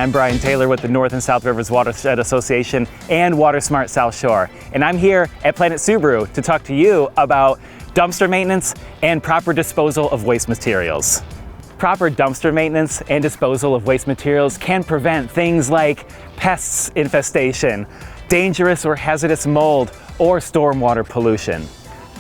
I'm Brian Taylor with the North and South Rivers Watershed Association and WaterSmart South Shore. And I'm here at Planet Subaru to talk to you about dumpster maintenance and proper disposal of waste materials. Proper dumpster maintenance and disposal of waste materials can prevent things like pests infestation, dangerous or hazardous mold, or stormwater pollution.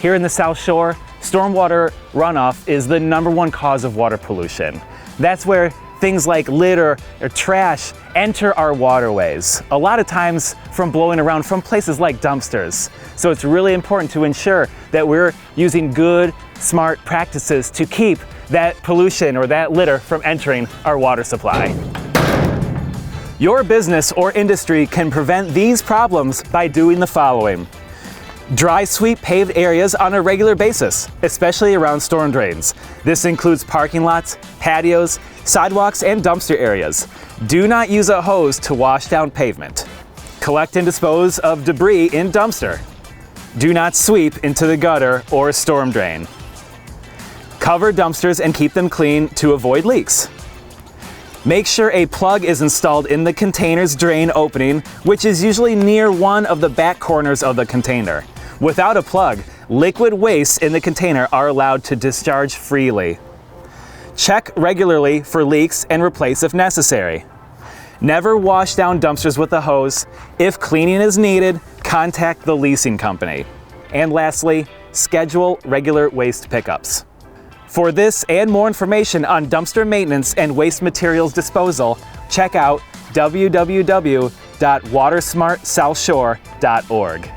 Here in the South Shore, stormwater runoff is the #1 cause of water pollution. That's where things like litter or trash enter our waterways, a lot of times from blowing around from places like dumpsters. So it's really important to ensure that we're using good, smart practices to keep that pollution or that litter from entering our water supply. Your business or industry can prevent these problems by doing the following. Dry sweep paved areas on a regular basis, especially around storm drains. This includes parking lots, patios, sidewalks, and dumpster areas. Do not use a hose to wash down pavement. Collect and dispose of debris in dumpster. Do not sweep into the gutter or storm drain. Cover dumpsters and keep them clean to avoid leaks. Make sure a plug is installed in the container's drain opening, which is usually near one of the back corners of the container. Without a plug, liquid wastes in the container are allowed to discharge freely. Check regularly for leaks and replace if necessary. Never wash down dumpsters with a hose. If cleaning is needed, contact the leasing company. And lastly, schedule regular waste pickups. For this and more information on dumpster maintenance and waste materials disposal, check out www.watersmartsouthshore.org.